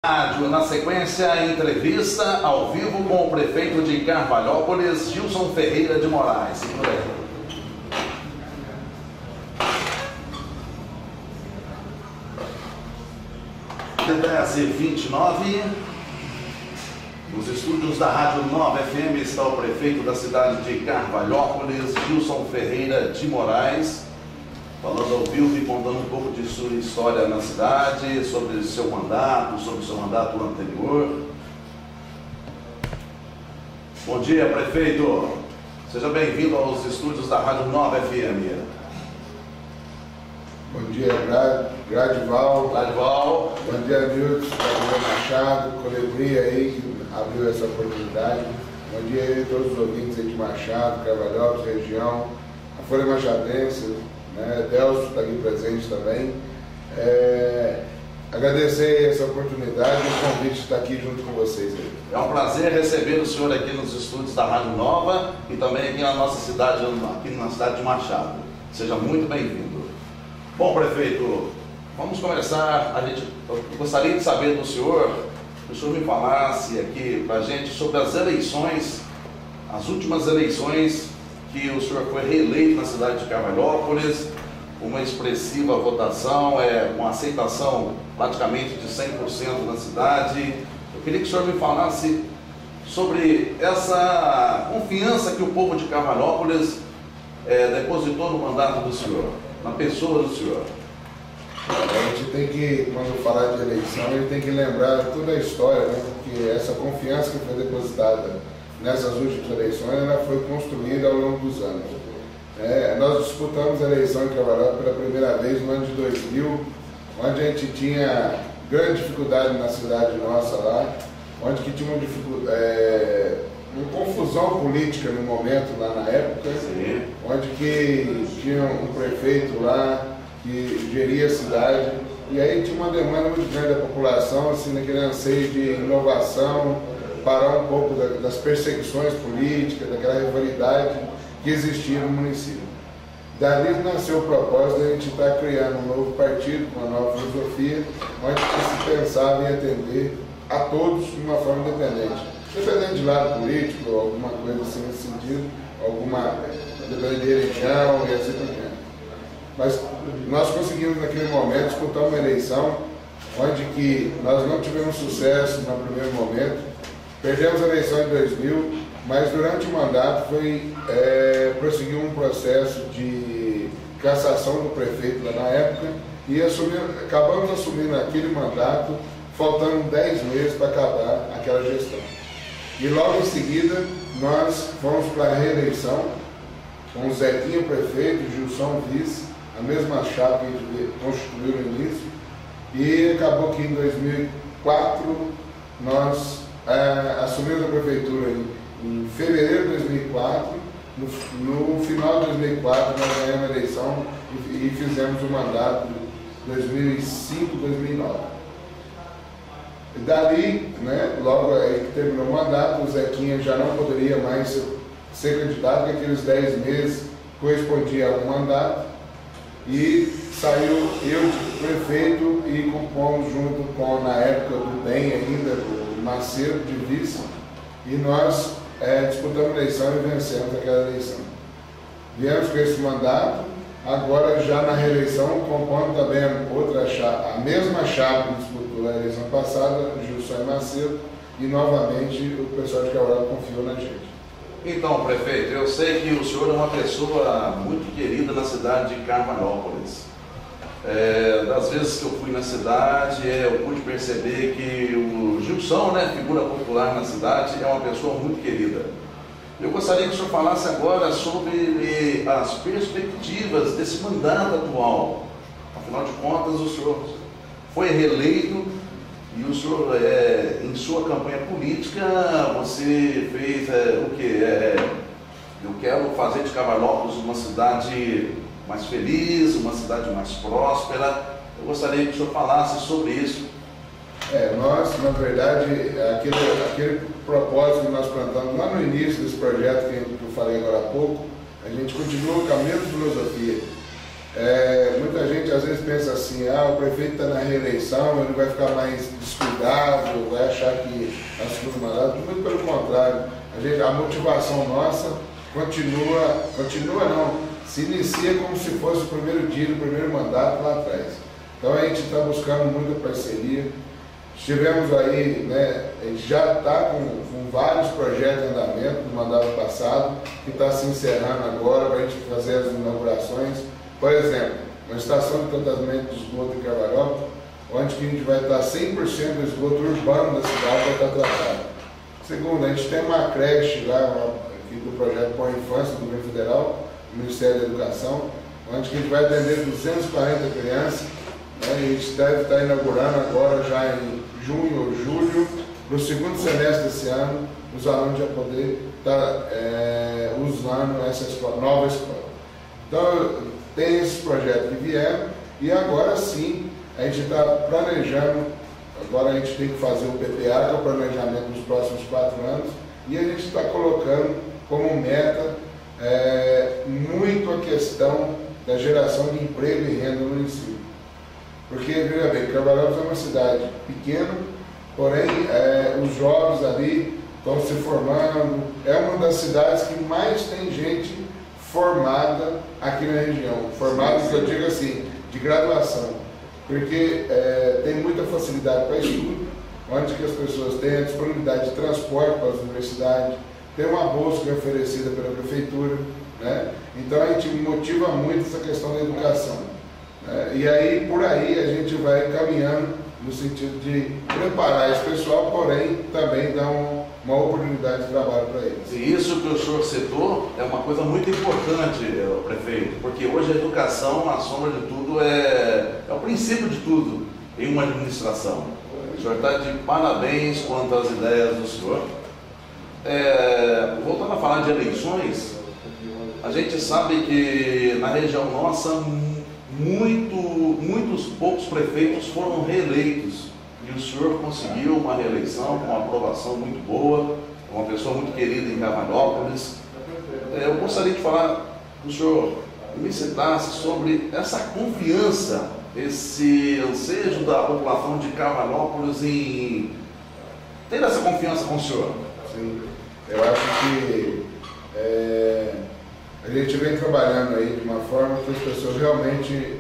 Rádio, na sequência, entrevista ao vivo com o prefeito de Carvalhópolis, Gilson Ferreira de Moraes. 10h29, nos estúdios da Rádio Nova FM está o prefeito da cidade de Carvalhópolis, Gilson Ferreira de Moraes, falando ao vivo e contando um pouco de sua história na cidade, sobre seu mandato anterior. Bom dia, prefeito. Seja bem-vindo aos estúdios da Rádio Nova FM. Bom dia, Gradival. Bom dia, Nilton, Gabriel Machado, Colibri aí, que abriu essa oportunidade. Bom dia aí a todos os ouvintes aí de Machado, Carvalhópolis, região, a Folha Machadense, né? Delcio está aqui presente também. Agradecer essa oportunidade e o convite de estar aqui junto com vocês aí. É um prazer receber o senhor aqui nos estúdios da Rádio Nova e também aqui na nossa cidade, aqui na cidade de Machado. Seja muito bem-vindo. Bom, prefeito, vamos começar. Eu gostaria de saber do senhor, que o senhor me falasse aqui para a gente sobre as eleições, as últimas eleições que o senhor foi reeleito na cidade de Carvalhópolis, uma expressiva votação, uma aceitação praticamente de 100% na cidade. Eu queria que o senhor me falasse sobre essa confiança que o povo de Carvalhópolis depositou no mandato do senhor, na pessoa do senhor. A gente tem que, quando falar de eleição, ele tem que lembrar toda a história, né? Porque essa confiança que foi depositada nessas últimas eleições, ela foi construída ao longo dos anos. Nós disputamos a eleição em Carvalhópolis pela primeira vez no ano de 2000, onde a gente tinha grande dificuldade na cidade nossa lá, onde que tinha uma confusão política no momento, lá na época. Sim. Onde que tinha um prefeito lá que geria a cidade, e aí tinha uma demanda muito grande da população, assim, naquele anseio de inovação, parar um pouco das perseguições políticas, daquela rivalidade que existia no município. Dali nasceu o propósito de a gente estar criando um novo partido, com uma nova filosofia, onde se pensava em atender a todos de uma forma independente. Independente de lado político, ou alguma coisa assim nesse sentido, dependendo de religião e assim por diante. Mas nós conseguimos naquele momento disputar uma eleição onde que nós não tivemos sucesso no primeiro momento, perdemos a eleição em 2000, mas durante o mandato prosseguiu um processo de cassação do prefeito lá na época e acabamos assumindo aquele mandato, faltando 10 meses para acabar aquela gestão. E logo em seguida nós fomos para a reeleição, com o Zequinha prefeito, Gilson vice, a mesma chapa que a gente constituiu no início, e acabou que em 2004 nós assumimos a prefeitura em fevereiro de 2004, no final de 2004 nós ganhamos a eleição e fizemos o mandato de 2005-2009. E dali, né, logo aí que terminou o mandato, o Zequinha já não poderia mais ser candidato, porque aqueles 10 meses correspondia a um mandato, e saiu eu de prefeito e compomos junto com, na época do DEM ainda, o Macedo de vice, e nós disputamos a eleição e vencemos aquela eleição. Viemos com esse mandato, agora já na reeleição, compondo também a mesma chapa que disputou a eleição passada, Gilson e Macedo, e novamente o pessoal de Carvalhópolis confiou na gente. Então, prefeito, eu sei que o senhor é uma pessoa muito querida na cidade de Carvalhópolis. Das vezes que eu fui na cidade, eu pude perceber que o Gilson, né, figura popular na cidade, é uma pessoa muito querida. Eu gostaria que o senhor falasse agora sobre as perspectivas desse mandato atual. Afinal de contas, o senhor foi reeleito e o senhor, em sua campanha política, você fez o quê? Eu quero fazer de Carvalhópolis uma cidade mais feliz, uma cidade mais próspera. Eu gostaria que o senhor falasse sobre isso. Nós, na verdade, aquele propósito que nós plantamos lá no início desse projeto que eu falei agora há pouco, a gente continua com a mesma filosofia. Muita gente às vezes pensa assim, o prefeito está na reeleição, ele vai ficar mais descuidado, vai achar que está segundo mandato. Muito pelo contrário, a motivação nossa continua não, se inicia como se fosse o primeiro dia do primeiro mandato lá atrás. Então a gente está buscando muita parceria. Estivemos aí, a gente já está com vários projetos em andamento do mandato passado, que está se encerrando agora para a gente fazer as inaugurações. Por exemplo, uma estação de tratamento de esgoto em Carvalhópolis, onde que a gente vai estar 100% do esgoto urbano da cidade vai estar tratado. Segundo, a gente tem uma creche lá, aqui do projeto Por Infância do governo federal, do Ministério da Educação, onde que a gente vai atender 240 crianças, e a gente deve estar inaugurando agora, já em junho ou julho, no segundo semestre desse ano, os alunos já poder estar usando essa nova escola. Então, tem esses projetos que vieram e agora sim a gente está planejando, agora a gente tem que fazer o PPA, que é o planejamento dos próximos 4 anos, e a gente está colocando como meta muito a questão da geração de emprego e renda no município. Porque, veja bem, Carvalhópolis é uma cidade pequena, porém os jovens ali estão se formando, é uma das cidades que mais tem gente formada aqui na região, formada, que eu digo assim, de graduação, porque tem muita facilidade para estudo, onde que as pessoas têm a disponibilidade de transporte para as universidades, tem uma bolsa que é oferecida pela prefeitura, então a gente motiva muito essa questão da educação. E aí, por aí, a gente vai caminhando no sentido de preparar esse pessoal, porém também dar uma oportunidade de trabalho para eles. E isso que o senhor citou é uma coisa muito importante, prefeito, porque hoje a educação, a sombra de tudo, é o princípio de tudo em uma administração. O senhor está de parabéns quanto às ideias do senhor. Voltando a falar de eleições, a gente sabe que na região nossa muitos poucos prefeitos foram reeleitos e o senhor conseguiu uma reeleição com uma aprovação muito boa, uma pessoa muito querida em Carvalhópolis. Eu gostaria de falar que o senhor me citasse sobre essa confiança, esse ansejo da população de Carvalhópolis em ter essa confiança com o senhor. Sim, eu acho que a gente vem trabalhando aí de uma forma que as pessoas realmente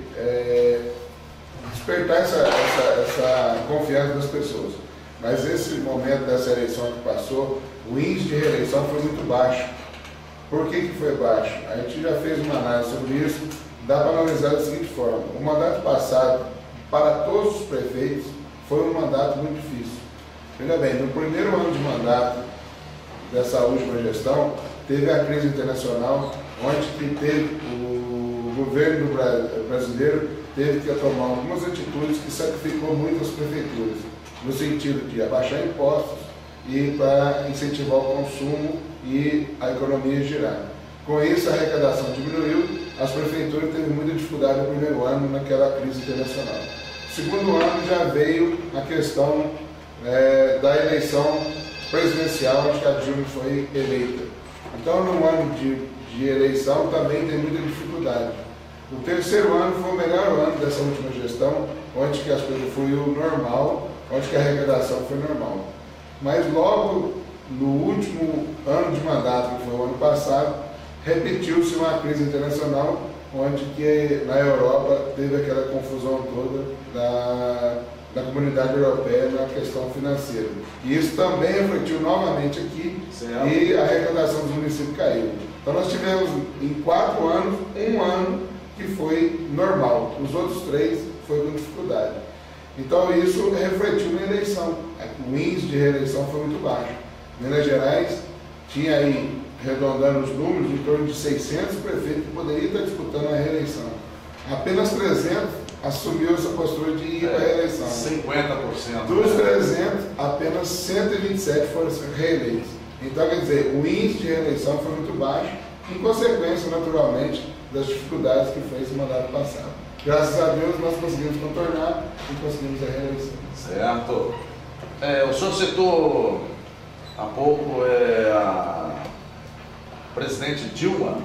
despertar essa confiança das pessoas. Mas esse momento dessa eleição que passou, o índice de reeleição foi muito baixo. Por que foi baixo? A gente já fez uma análise sobre isso, dá para analisar da seguinte forma. O mandato passado, para todos os prefeitos, foi um mandato muito difícil. Veja bem, no primeiro ano de mandato dessa última gestão, teve a crise internacional, onde que teve o governo brasileiro teve que tomar algumas atitudes que sacrificou muito as prefeituras, no sentido de abaixar impostos e para incentivar o consumo e a economia girar. Com isso, a arrecadação diminuiu, as prefeituras teve muita dificuldade no primeiro ano naquela crise internacional. No segundo ano já veio a questão da eleição presidencial, onde a Dilma foi eleita. Então, no ano de eleição também tem muita dificuldade. O terceiro ano foi o melhor ano dessa última gestão, onde que as coisas fluíram normal, onde que a arrecadação foi normal. Mas logo no último ano de mandato, que foi o ano passado, repetiu-se uma crise internacional, onde que na Europa teve aquela confusão toda da comunidade europeia na questão financeira. E isso também refletiu novamente aqui, certo, e a arrecadação dos municípios caiu. Então nós tivemos em 4 anos, um ano que foi normal, os outros 3 foi com dificuldade. Então isso refletiu na eleição, o índice de reeleição foi muito baixo. Minas Gerais tinha aí, arredondando os números, em torno de 600 prefeitos que poderiam estar disputando a reeleição. Apenas 300 assumiu essa postura de ir para a reeleição. 50%. Dos 300, apenas 127 foram reeleitos. Então, quer dizer, o índice de reeleição foi muito baixo, em consequência, naturalmente, das dificuldades que fez o mandato passado. Graças a Deus, nós conseguimos contornar e conseguimos a reeleição. Certo. O senhor citou há pouco a presidente Dilma.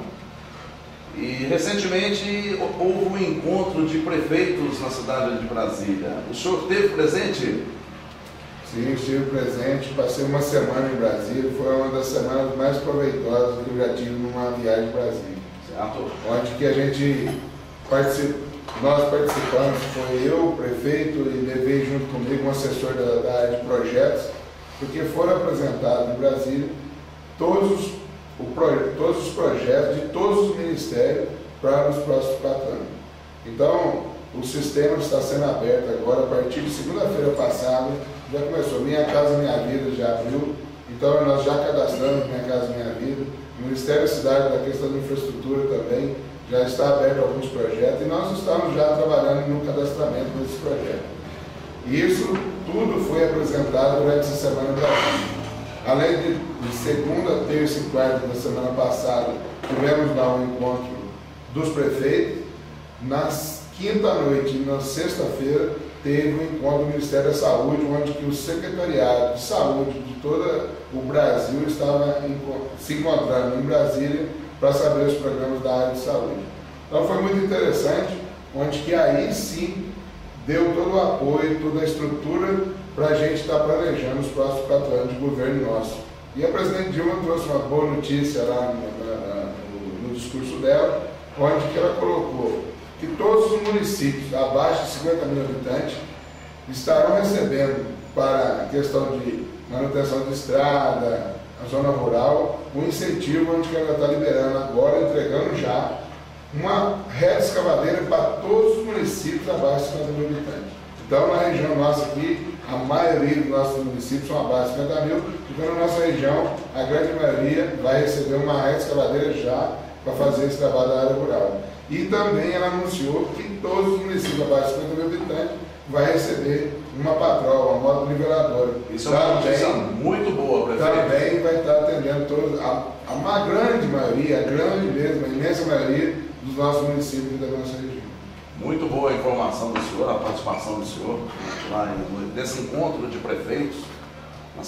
E recentemente houve um encontro de prefeitos na cidade de Brasília. O senhor esteve presente? Sim, estive presente, passei uma semana em Brasília, foi uma das semanas mais proveitosas que eu já tive numa viagem em Brasília. Certo. Onde que a gente nós participamos, foi eu, o prefeito, e levei junto comigo um assessor da área de projetos, porque foram apresentados em Brasília todos os projetos de todos os ministérios para os próximos 4 anos. Então, o sistema está sendo aberto agora, a partir de segunda-feira passada, já começou. Minha Casa Minha Vida já abriu, então nós já cadastramos Minha Casa Minha Vida. O Ministério da Cidade, da questão da infraestrutura também, já está aberto alguns projetos e nós estamos já trabalhando no cadastramento desses projetos. E isso tudo foi apresentado durante essa semana da Brasília. Além de segunda, terça e quarta da semana passada, tivemos lá um encontro dos prefeitos. Na quinta-noite e na sexta-feira, teve um encontro do Ministério da Saúde, onde que o Secretariado de Saúde de todo o Brasil estava se encontrando em Brasília para saber os programas da área de saúde. Então foi muito interessante, onde que aí sim deu todo o apoio, toda a estrutura para a gente estar planejando os próximos 4 anos de governo nosso. E a presidente Dilma trouxe uma boa notícia lá no discurso dela, onde que ela colocou que todos os municípios abaixo de 50 mil habitantes estarão recebendo para a questão de manutenção de estrada, a zona rural, um incentivo onde ela está liberando agora, entregando já uma rede escavadeira para todos os municípios abaixo de 50 mil habitantes. Então, na região nossa aqui, a maioria dos nossos municípios são abaixo de 50 mil, então na nossa região, a grande maioria vai receber uma rede escavadeira já para fazer esse trabalho da área rural. E também ela anunciou que todos os municípios abaixo de 50 mil habitantes vai receber uma patroa, uma moto niveladora. Isso é uma notícia muito boa, prefeito. Também vai estar atendendo todos, a grande maioria, a grande mesmo, a imensa maioria dos nossos municípios da nossa região. Muito boa a informação do senhor, a participação do senhor lá nesse encontro de prefeitos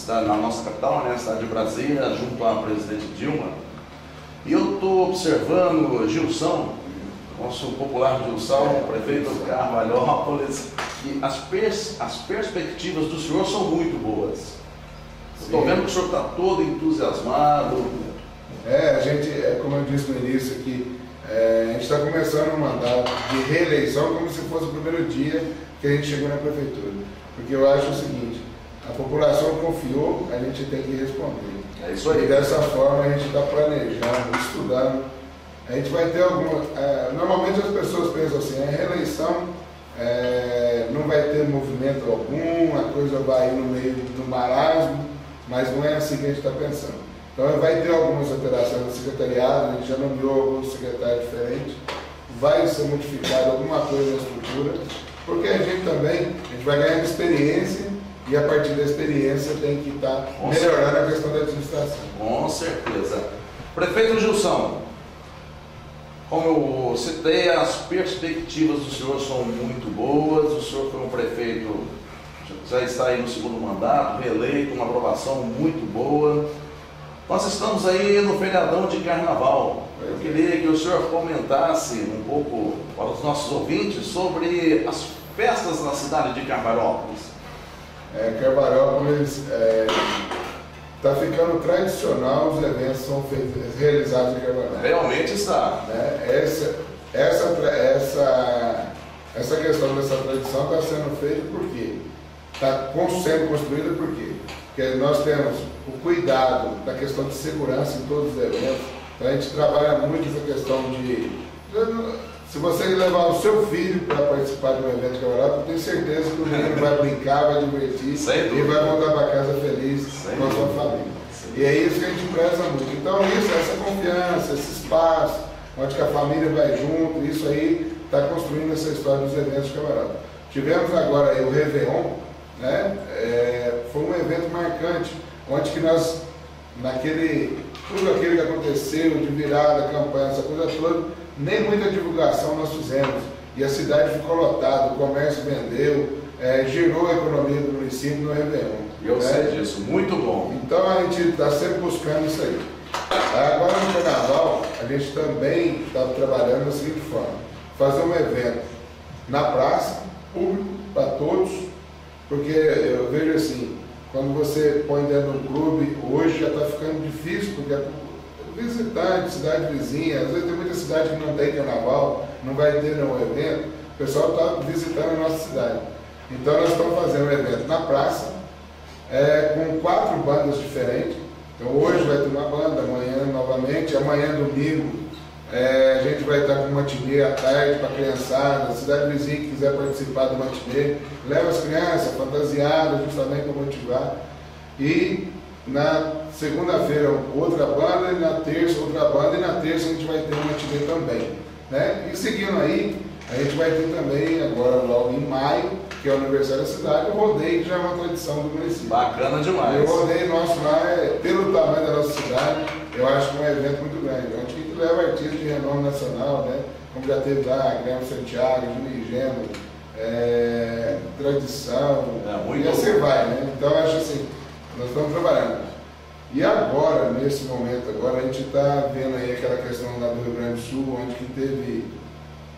na nossa capital, na cidade de Brasília, junto à presidente Dilma. E eu estou observando Gilson, nosso popular Gilson, prefeito Carvalhópolis, e as perspectivas do senhor são muito boas. Estou vendo que o senhor está todo entusiasmado. A gente, como eu disse no início aqui, a gente está começando um mandato de reeleição como se fosse o primeiro dia que a gente chegou na prefeitura. Porque eu acho o seguinte, a população confiou, a gente tem que responder. É isso aí. E dessa forma a gente está planejando, estudando. A gente vai ter alguma... normalmente as pessoas pensam assim, a reeleição não vai ter movimento algum, a coisa vai ir no meio do marasmo, mas não é assim que a gente está pensando. Então vai ter algumas alterações no secretariado, a gente já nomeou alguns secretários diferentes, vai ser modificado alguma coisa na estrutura, porque a gente vai ganhando experiência e a partir da experiência tem que estar melhorando a questão da administração. Com certeza. Prefeito Gilson, como eu citei, as perspectivas do senhor são muito boas, o senhor foi um prefeito, já está aí no segundo mandato, reeleito, uma aprovação muito boa. Nós estamos aí no feriadão de Carnaval. Eu queria que o senhor comentasse um pouco para os nossos ouvintes sobre as festas na cidade de Carvalhópolis. Carvalhópolis está ficando tradicional, os eventos são realizados em Carvalhópolis. Realmente está. Essa questão dessa tradição está sendo feita por quê? Está sendo construída por quê? Porque nós temos o cuidado da questão de segurança em todos os eventos. Então a gente trabalha muito essa questão de... Se você levar o seu filho para participar de um evento de Carvalhópolis, eu tenho certeza que o menino vai brincar, vai divertir e vai voltar para casa feliz com a sua família. E é isso que a gente preza muito. Então essa confiança, esse espaço, onde que a família vai junto, isso aí está construindo essa história dos eventos de Carvalhópolis. Tivemos agora aí o Réveillon, né? Foi um evento marcante, onde que nós, tudo aquilo que aconteceu, de virada, campanha, essa coisa toda, nem muita divulgação nós fizemos. E a cidade ficou lotada, o comércio vendeu, girou a economia do município no Réveillon. Eu sei disso, muito bom. Então a gente está sempre buscando isso aí. Agora no Carnaval, a gente também estava trabalhando da seguinte forma: fazer um evento na praça, público, para todos, porque eu vejo assim, quando você põe dentro do clube, hoje já está ficando difícil, porque visitante, cidade vizinha, às vezes tem muita cidade que não tem carnaval, não vai ter nenhum evento, o pessoal está visitando a nossa cidade. Então nós estamos fazendo um evento na praça, com 4 bandas diferentes. Então hoje vai ter uma banda, amanhã novamente, amanhã domingo a gente vai estar com uma matinê à tarde para a criançada, cidade vizinha que quiser participar do matinê, leva as crianças fantasiadas justamente para motivar. E na segunda-feira outra banda, e na terça outra banda, e na terça a gente vai ter uma matinê também, né? E seguindo aí, a gente vai ter também agora logo em maio, que é o aniversário da cidade, o rodeio, que já é uma tradição do município. Bacana demais. E o rodeio nosso lá, pelo tamanho da nossa cidade, eu acho que é um evento muito grande. A gente leva artistas de renome nacional, né? Como já teve lá, Guilherme Santiago, Júlio Geno, Tradição, e assim vai, né? Então eu acho assim, nós estamos trabalhando. E agora, nesse momento agora, a gente está vendo aí aquela questão lá do Rio Grande do Sul, onde que teve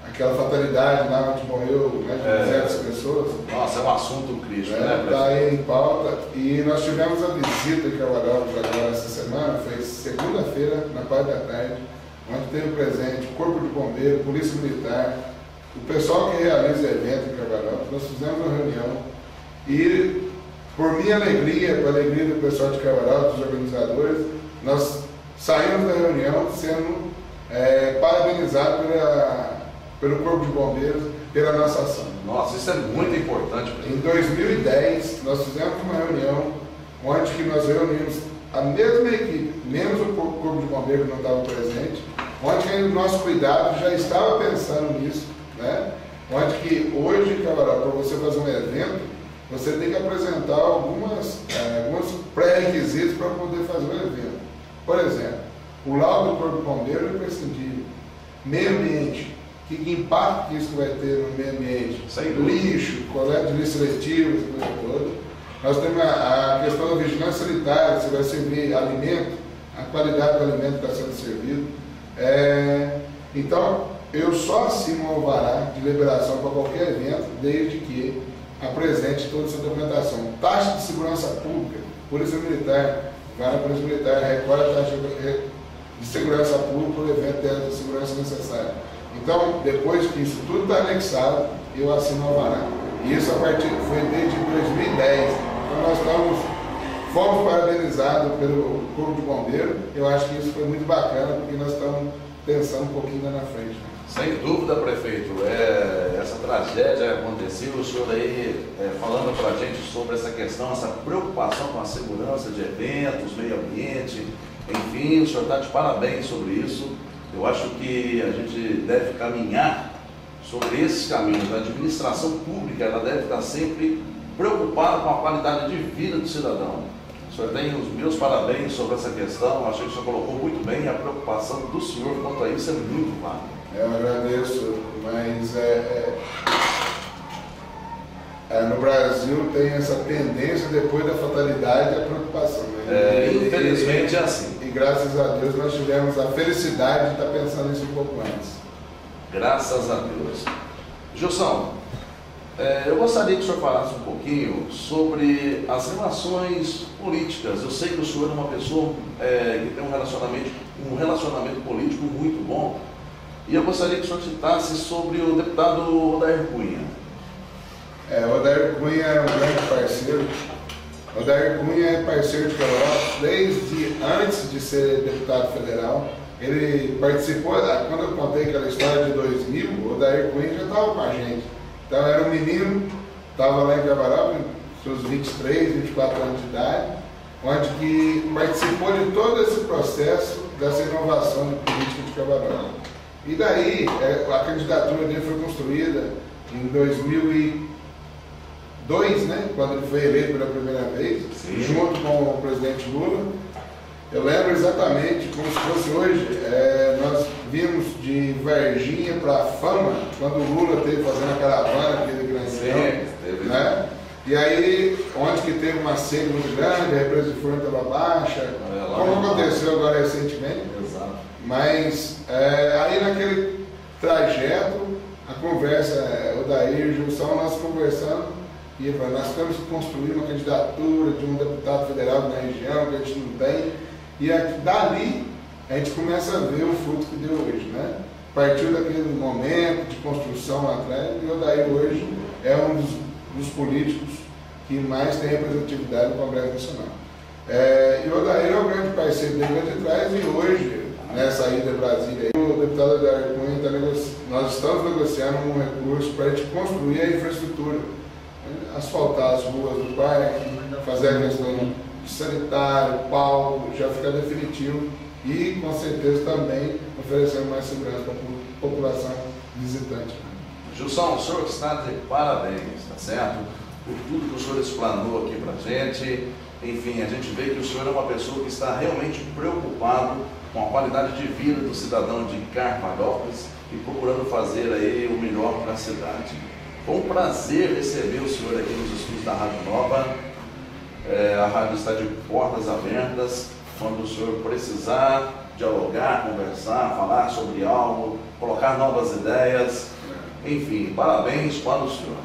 aquela fatalidade lá, onde morreu mais de 200 pessoas. Nossa, é um assunto crítico, né? Está aí em pauta. E nós tivemos a visita em Cavaleiros agora essa semana, foi segunda-feira, na parte da tarde, onde teve presente o Corpo de Bombeiro, Polícia Militar, o pessoal que realiza evento em Cavaleiros. Nós fizemos uma reunião e, por minha alegria, por alegria do pessoal de Cavaleiros, dos organizadores, nós saímos da reunião sendo parabenizados pelo Corpo de Bombeiros, pela nossa ação. Nossa, isso é muito importante. Em 2010, nós fizemos uma reunião onde que nós reunimos a mesma equipe, menos o Corpo de Bombeiros que não estava presente, onde que o nosso cuidado já estava pensando nisso, né? Onde que hoje, Cavaleiros, para você fazer um evento, você tem que apresentar alguns pré-requisitos para poder fazer um evento. Por exemplo, o laudo do Corpo de Bombeiros é imprescindível. Meio ambiente. Que impacto que isso vai ter no meio ambiente? Lixo, coleta de lixo seletivo, essa coisa toda. Nós temos a questão da vigilância sanitária, se vai servir alimento, a qualidade do alimento que está sendo servido. Então, eu só assino um alvará de liberação para qualquer evento, desde que apresente toda essa documentação. Taxa de segurança pública, Polícia Militar, vai na Polícia Militar, recolhe a taxa de segurança pública para o evento ter a segurança necessária. Então, depois que isso tudo está anexado, eu assino o alvará. E isso foi desde 2010. Então, nós fomos parabenizados pelo Corpo de Bombeiro. Eu acho que isso foi muito bacana, porque nós estamos pensando um pouquinho lá na frente. Sem dúvida, prefeito. Essa tragédia aconteceu, o senhor aí falando para a gente sobre essa questão, essa preocupação com a segurança de eventos, meio ambiente, enfim, o senhor está de parabéns sobre isso. Eu acho que a gente deve caminhar sobre esses caminhos. A administração pública ela deve estar sempre preocupada com a qualidade de vida do cidadão. O senhor tem os meus parabéns sobre essa questão. Acho que o senhor colocou muito bem. A preocupação do senhor quanto a isso é muito válida. Eu agradeço, mas no Brasil tem essa tendência, depois da fatalidade, a preocupação. Né? Infelizmente é assim. E graças a Deus nós tivemos a felicidade de estar pensando nisso um pouco antes. Graças a Deus. Gilson, eu gostaria que o senhor falasse um pouquinho sobre as relações políticas. Eu sei que o senhor é uma pessoa que tem um relacionamento político muito bom. E eu gostaria que o senhor citasse sobre o deputado Odair Cunha. O Odair Cunha é um grande parceiro. O Odair Cunha é parceiro de Cavaleiros desde antes de ser deputado federal. Ele participou, quando eu contei aquela história de 2000, o Odair Cunha já estava com a gente. Então era um menino, estava lá em Cavaleiros, seus 23, 24 anos de idade, onde que participou de todo esse processo dessa inovação de política de Cavaleiros. E daí, a candidatura dele foi construída em 2002, né, quando ele foi eleito pela primeira vez, junto com o presidente Lula. Eu lembro exatamente como se fosse hoje, nós vimos de Varginha para Fama, quando o Lula esteve fazendo a caravana, aquele grande, né? E aí, onde que teve uma seca muito grande, a represa de Flor estava baixa, como aconteceu agora recentemente. Exato. Mas aí naquele trajeto, a conversa, Odair e Gilson, nós conversando, e nós temos que construir uma candidatura de um deputado federal na região, que a gente não tem, e dali a gente começa a ver o fruto que deu hoje, né? Partiu daquele momento de construção lá atrás, e o Odair hoje é um dos políticos que mais tem representatividade no Congresso Nacional. E o Odair é o grande parceiro dele lá de trás, e hoje, nessa ida a Brasília, o deputado Odair Cunha nós estamos negociando um recurso para a gente construir a infraestrutura, asfaltar as ruas do parque, fazer a questão de sanitário, palco, já ficar definitivo e, com certeza, também oferecendo mais segurança para a população visitante. Gilson, o senhor está de parabéns, tá certo? Por tudo que o senhor explanou aqui para a gente. Enfim, a gente vê que o senhor é uma pessoa que está realmente preocupado com a qualidade de vida do cidadão de Carvalhópolis e procurando fazer aí o melhor para a cidade. Foi um prazer receber o senhor aqui nos estúdios da Rádio Nova. A rádio está de portas abertas. Quando o senhor precisar dialogar, conversar, falar sobre algo, colocar novas ideias, enfim, parabéns para o senhor.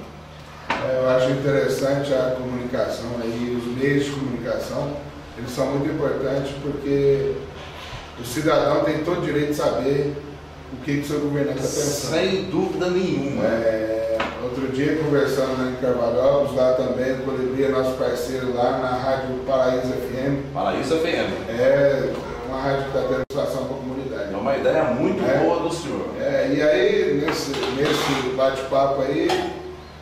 Eu acho interessante a comunicação aí, os meios de comunicação, eles são muito importantes porque o cidadão tem todo o direito de saber o que o seu governante está pensando. Sem dúvida nenhuma. Outro dia, conversando em Carvalhópolis, lá também, o Colibri é nosso parceiro lá na Rádio Paraíso FM. Paraíso FM. É uma rádio que está tendo situação com a comunidade. É uma ideia muito boa do senhor. E aí, nesse bate-papo aí,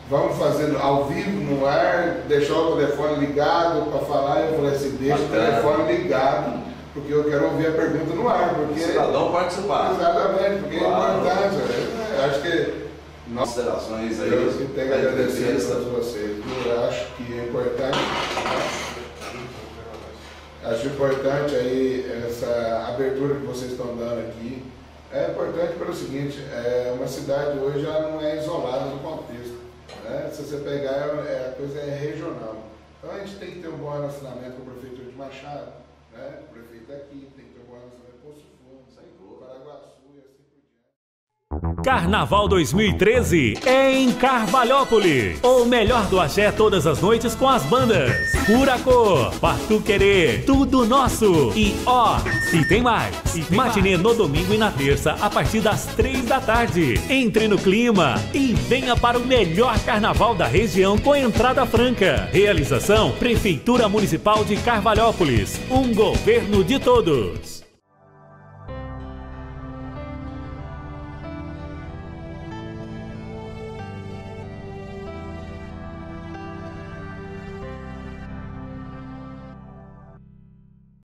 vamos fazer ao vivo, no ar, deixar o telefone ligado para falar. Eu falei assim, deixa o telefone ligado, porque eu quero ouvir a pergunta no ar. Porque o cidadão participar. Exatamente, porque claro. É importante. Acho que considerações aí. Eu que tenho que agradecer a todos vocês. Eu acho que é importante. Acho importante aí essa abertura que vocês estão dando aqui. É importante pelo seguinte, uma cidade hoje ela não é isolada no contexto. Né? Se você pegar, a coisa é regional. Então a gente tem que ter um bom relacionamento com a Prefeitura de Machado, né? O prefeito aqui, tem que ter um bom relacionamento com o Poço Fundo, Paraguaçu e assim por diante. Carnaval 2013 é em Carvalhópolis. O melhor do axé todas as noites com as bandas Pura Cor, Partu Querer, Tudo Nosso e e tem mais. Matinê no domingo e na terça a partir das 3 da tarde. Entre no clima e venha para o melhor carnaval da região com entrada franca. Realização Prefeitura Municipal de Carvalhópolis. Um governo de todos.